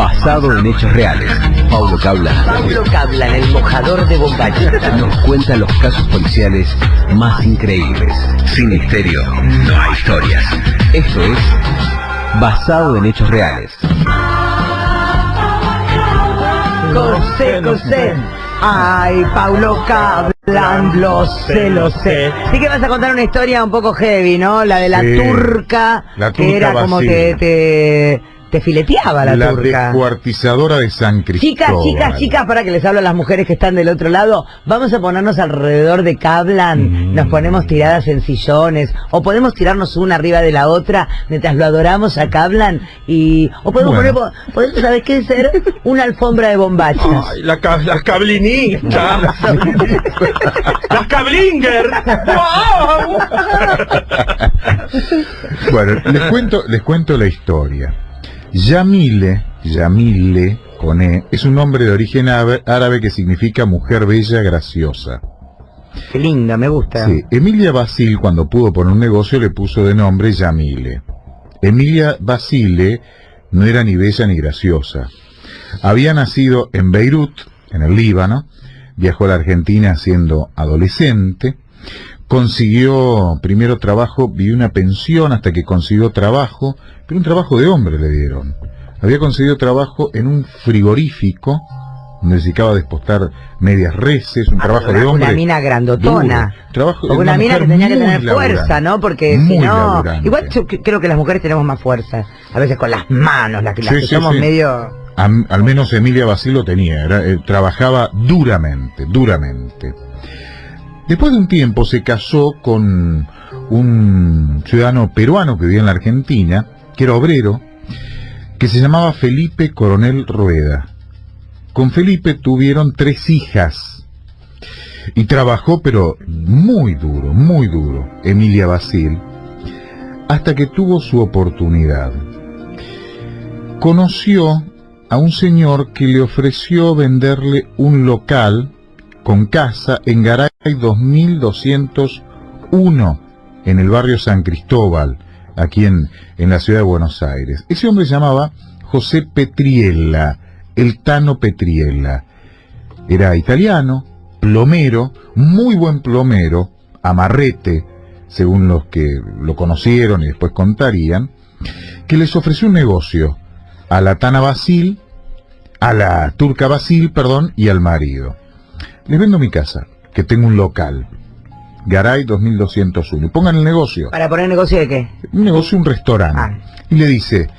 basado en hechos reales. Paulo Cablan. Paulo Cablan, el mojador de bombacha. Nos cuenta los casos policiales más increíbles. Sin misterio, no hay historias. Esto es basado en hechos reales. Cosé. Ay, Paulo Cablan, lo sé. Sí que vas a contar una historia un poco heavy, ¿no? La de la turca, que era como que te fileteaba la turca. La descuartizadora de San Cristóbal. Chicas, para que les hablo a las mujeres que están del otro lado, vamos a ponernos alrededor de Cablan, nos ponemos tiradas en sillones, o podemos tirarnos una arriba de la otra mientras lo adoramos a Cablan, o podemos podemos, ¿sabes qué? Ser una alfombra de bombachas. Ay, las cablinistas. Las cablinger. ¡Wow! Bueno, les cuento la historia. Yamile, con E, es un nombre de origen árabe que significa mujer bella, graciosa. Qué linda, me gusta. Sí, Emilia Basile, cuando pudo poner un negocio, le puso de nombre Yamile. Emilia Basile no era ni bella ni graciosa. Había nacido en Beirut, en el Líbano, viajó a la Argentina siendo adolescente, consiguió primero trabajo, vivió una pensión hasta que consiguió trabajo, pero un trabajo de hombre le dieron. Había conseguido trabajo en un frigorífico, donde se dedicaba a despostar medias reses, un trabajo de hombre. Una mina grandotona. Una mina que tenía que tener fuerza, ¿no? Porque si no... Igual yo creo que las mujeres tenemos más fuerza, a veces con las manos, las que somos medio... Al menos Emilia Basile lo tenía, trabajaba duramente. Después de un tiempo se casó con un ciudadano peruano que vivía en la Argentina, que era obrero, que se llamaba Felipe Coronel Rueda. Con Felipe tuvieron 3 hijas y trabajó pero muy duro, Emilia Basile, hasta que tuvo su oportunidad. Conoció a un señor que le ofreció venderle un local con casa en Garay 2201, en el barrio San Cristóbal, aquí en la ciudad de Buenos Aires. Ese hombre se llamaba José Petriella, el Tano Petriella. Era italiano, plomero, muy buen plomero, amarrete, según los que lo conocieron y después contarían, que les ofreció un negocio a la Tana Basile, a la turca Basile, perdón, y al marido. Les vendo mi casa, que tengo un local, Garay 2201. Pongan el negocio. ¿Para poner negocio de qué? Un negocio, un restaurante. Y le dice,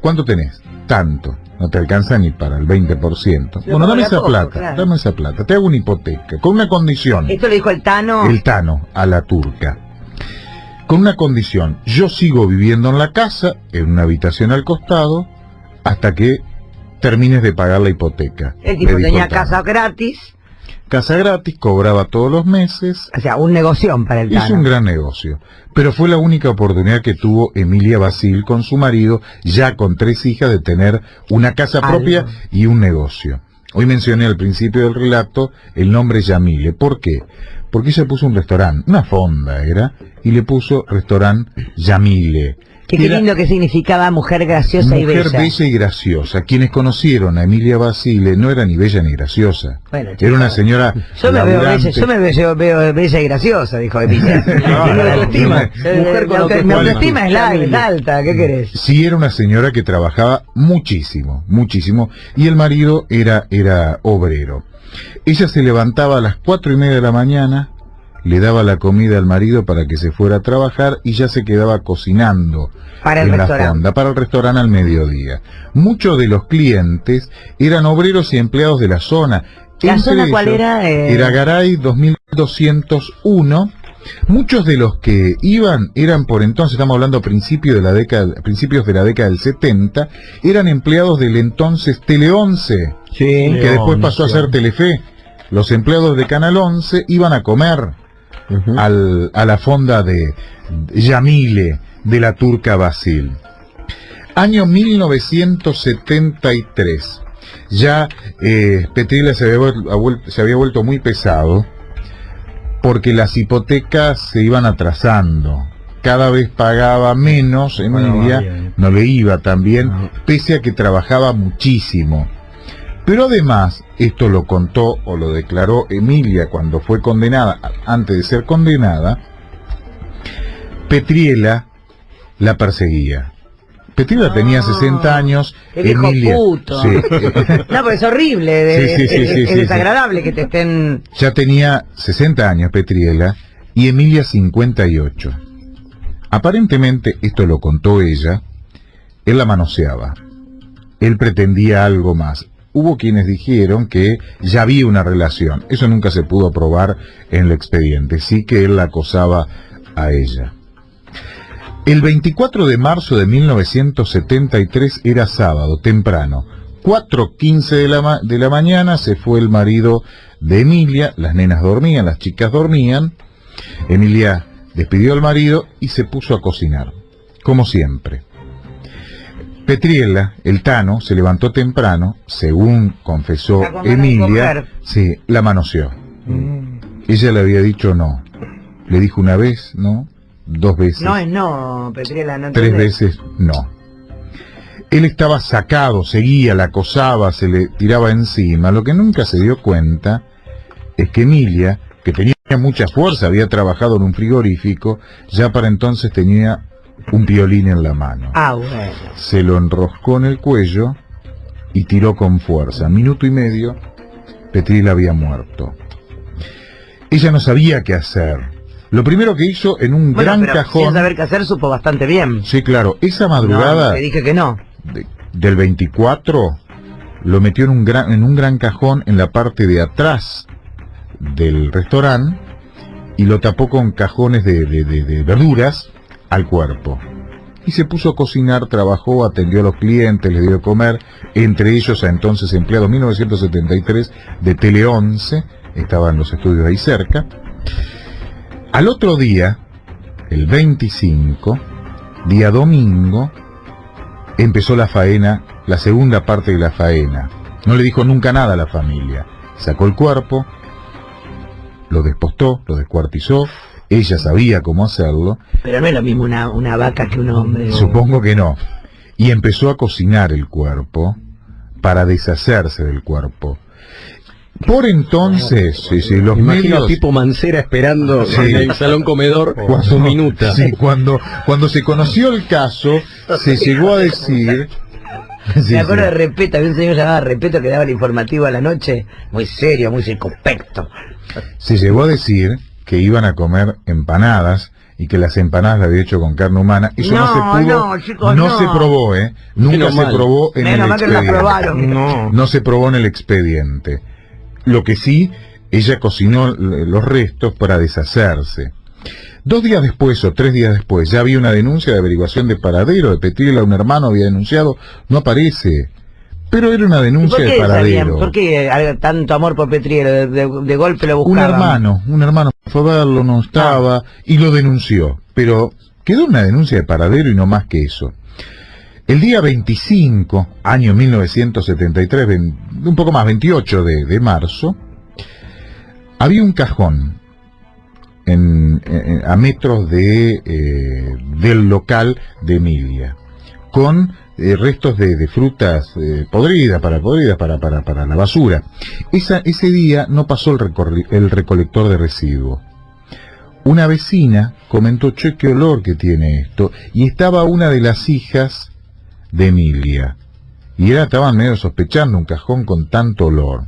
¿cuánto tenés? Tanto. No te alcanza ni para el 20%. Bueno, dame esa plata, claro. Dame esa plata. Te hago una hipoteca, con una condición. ¿Esto lo dijo el Tano? El Tano, a la turca. Con una condición. Yo sigo viviendo en la casa, en una habitación al costado, hasta que termines de pagar la hipoteca. El tipo tenía casa gratis. Casa gratis, cobraba todos los meses. O sea, un negocio para el Tano. Hizo un gran negocio. Pero fue la única oportunidad que tuvo Emilia Basile con su marido, ya con 3 hijas, de tener una casa propia y un negocio. Hoy mencioné al principio del relato el nombre Yamile. ¿Por qué? Porque ella puso un restaurante, una fonda era, y le puso restaurante Yamile. Qué lindo que significaba mujer graciosa y bella. Mujer bella y graciosa. Quienes conocieron a Emilia Basile no era ni bella ni graciosa. Bueno, era una señora yo me veo bella y graciosa, dijo Emilia. Mi autoestima es alta, ¿qué querés? Sí, era una señora que trabajaba muchísimo, y el marido era obrero. Ella se levantaba a las 4:30 de la mañana, le daba la comida al marido para que se fuera a trabajar y ya se quedaba cocinando en la fonda para el restaurante al mediodía. Muchos de los clientes eran obreros y empleados de la zona. ¿La zona cuál era? Era Garay 2201. Muchos de los que iban eran, por entonces, estamos hablando a principios de la década del 70, eran empleados del entonces Tele 11, que después pasó a ser Telefe. Los empleados de Canal 11 iban a comer a la fonda de Yamile, de la turca Basile. Año 1973. Ya Petriella se había vuelto muy pesado, porque las hipotecas se iban atrasando. cada vez pagaba menos, Emilia, no le iba tan bien, pese a que trabajaba muchísimo. Pero además, esto lo contó o lo declaró Emilia cuando fue condenada, antes de ser condenada, Petriela la perseguía. Petriela tenía 60 años, ¡Qué viejo Emilia... puto! Sí, No, pero es horrible, es sí. desagradable que te estén... Ya tenía 60 años Petriela y Emilia 58. Aparentemente, esto lo contó ella, él la manoseaba. Él pretendía algo más. Hubo quienes dijeron que ya había una relación. Eso nunca se pudo probar en el expediente. Sí que él la acosaba a ella. El 24 de marzo de 1973 era sábado, temprano. 4:15 de la mañana se fue el marido de Emilia. Las nenas dormían, las chicas dormían. Emilia despidió al marido y se puso a cocinar, como siempre. Petriela, el Tano, se levantó temprano, según confesó Emilia, sí, la manoseó. Ella le había dicho no. Le dijo una vez, no, 2 veces. No es no, Petriela, no 3 entendés. veces, no. Él estaba sacado, seguía, la acosaba, se le tiraba encima. Lo que nunca se dio cuenta es que Emilia, que tenía mucha fuerza, había trabajado en un frigorífico, ya para entonces tenía un violín en la mano. Ah, bueno. Se lo enroscó en el cuello y tiró con fuerza. 1 minuto y medio, Petriela había muerto. Ella no sabía qué hacer. Lo primero que hizo, en un gran cajón... Sin saber qué hacer, supo bastante bien. Sí, claro. Esa madrugada... No, te dije que no. Del 24, lo metió en un gran cajón en la parte de atrás del restaurante y lo tapó con cajones de verduras al cuerpo. Y se puso a cocinar, trabajó, atendió a los clientes, les dio de comer, entre ellos a entonces empleados. 1973 de Tele 11, estaban los estudios ahí cerca. Al otro día, el 25, día domingo, empezó la faena, la segunda parte de la faena. No le dijo nunca nada a la familia. Sacó el cuerpo, lo despostó, lo descuartizó. Ella sabía cómo hacerlo. Pero no es lo mismo una vaca que un hombre. Supongo que no. Y empezó a cocinar el cuerpo para deshacerse del cuerpo. Por entonces, los Imagino medios... a Pipo Mancera esperando en el salón comedor Cuando, su minuta. sí, cuando se conoció el caso, se llegó a decir... Sí, Me acuerdo sí. de Repeto, había un señor llamado Repeto que daba el informativo a la noche, muy serio, muy circunspecto. Se llegó a decir que iban a comer empanadas y que las empanadas las había hecho con carne humana. Eso no se pudo, no, chicos, no no. se probó, nunca Menos se mal. probó en el Menos mal que no la expediente. probaron. No se probó en el expediente. Lo que sí, ella cocinó los restos para deshacerse. 2 días después o 3 días después ya había una denuncia de averiguación de paradero de Petriela. Un hermano había denunciado, no aparece, pero era una ¿Y denuncia por de qué sabían? paradero. ¿Por qué tanto amor por Petriero? De golpe lo buscaban. Un hermano fue a verlo, no estaba, y lo denunció, pero quedó una denuncia de paradero y no más que eso. El día 25, año 1973, un poco más, 28 de marzo, había un cajón a metros del local de Emilia, con restos de frutas podridas para la basura. Ese día no pasó el recolector de residuos. Una vecina comentó, che, qué olor que tiene esto, y estaba una de las hijas de Emilia, y estaban medio sospechando un cajón con tanto olor.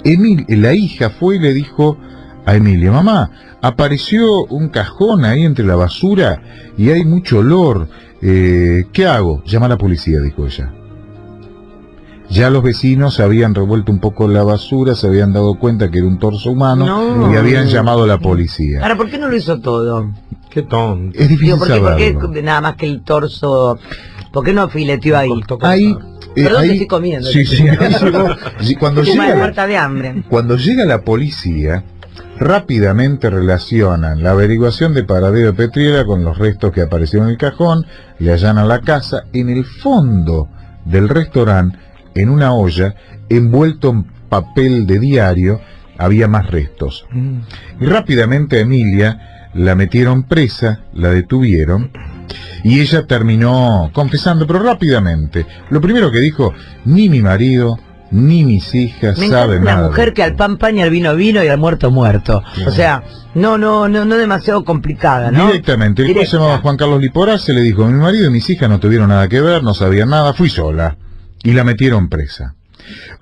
La hija fue y le dijo a Emilia, mamá, apareció un cajón ahí entre la basura y hay mucho olor, ¿qué hago? Llama a la policía, dijo ella. Ya los vecinos habían revuelto un poco la basura, se habían dado cuenta que era un torso humano No. y habían llamado a la policía. Ahora, ¿por qué no lo hizo todo? Qué tonto. Es difícil Digo, ¿por saberlo. qué nada más que el torso? ¿Por qué no fileteó ahí? Ahí, Perdón, ahí- te estoy comiendo. Sí, sí, ahí llegó. Y cuando Estoy llega, muerta de hambre. Cuando llega la policía, rápidamente relacionan la averiguación de paradero de Petriela con los restos que aparecieron en el cajón, le allanan la casa. En el fondo del restaurante, en una olla, envuelto en papel de diario, había más restos. Y rápidamente a Emilia la metieron presa, la detuvieron, y ella terminó confesando, pero rápidamente. Lo primero que dijo: ni mi marido, ni mis hijas Me saben encanta nada. una mujer que al pan pan y al vino vino y al muerto muerto. O sea, no demasiado complicada, ¿no? Directamente. El juez se llamaba Juan Carlos Liporaz, se le dijo: mi marido y mis hijas no tuvieron nada que ver, no sabían nada, fui sola. Y la metieron presa.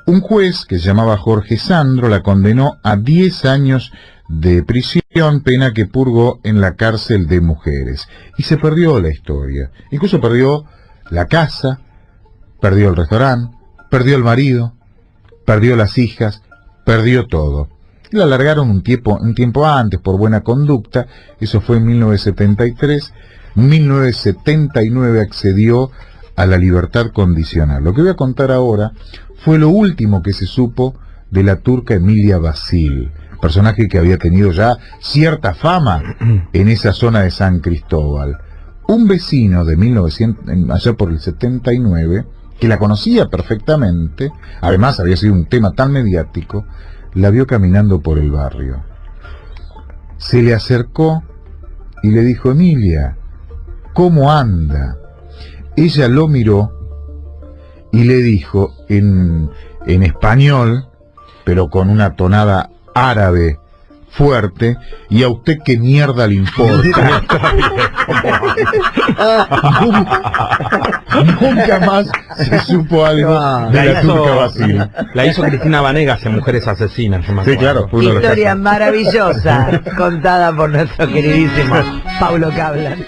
Un juez que se llamaba Jorge Sandro la condenó a 10 años de prisión, pena que purgó en la cárcel de mujeres. Y se perdió la historia. Incluso perdió la casa, perdió el restaurante, perdió el marido, perdió las hijas, perdió todo. La largaron un tiempo antes por buena conducta, eso fue en 1973. 1979 accedió a la libertad condicional. Lo que voy a contar ahora fue lo último que se supo de la turca Emilia Basil, personaje que había tenido ya cierta fama en esa zona de San Cristóbal. Un vecino de 1900, allá por el 79, que la conocía perfectamente, además había sido un tema tan mediático, la vio caminando por el barrio. Se le acercó y le dijo: Emilia, ¿cómo anda? Ella lo miró y le dijo en español, pero con una tonada árabe fuerte: ¿y a usted qué mierda le importa? Nunca más se supo algo de la turca Basil. La hizo Cristina Vanegas en Mujeres Asesinas. Sí, claro. fue uno de los Historia casos. maravillosa contada por nuestro queridísimo Paulo Cablan.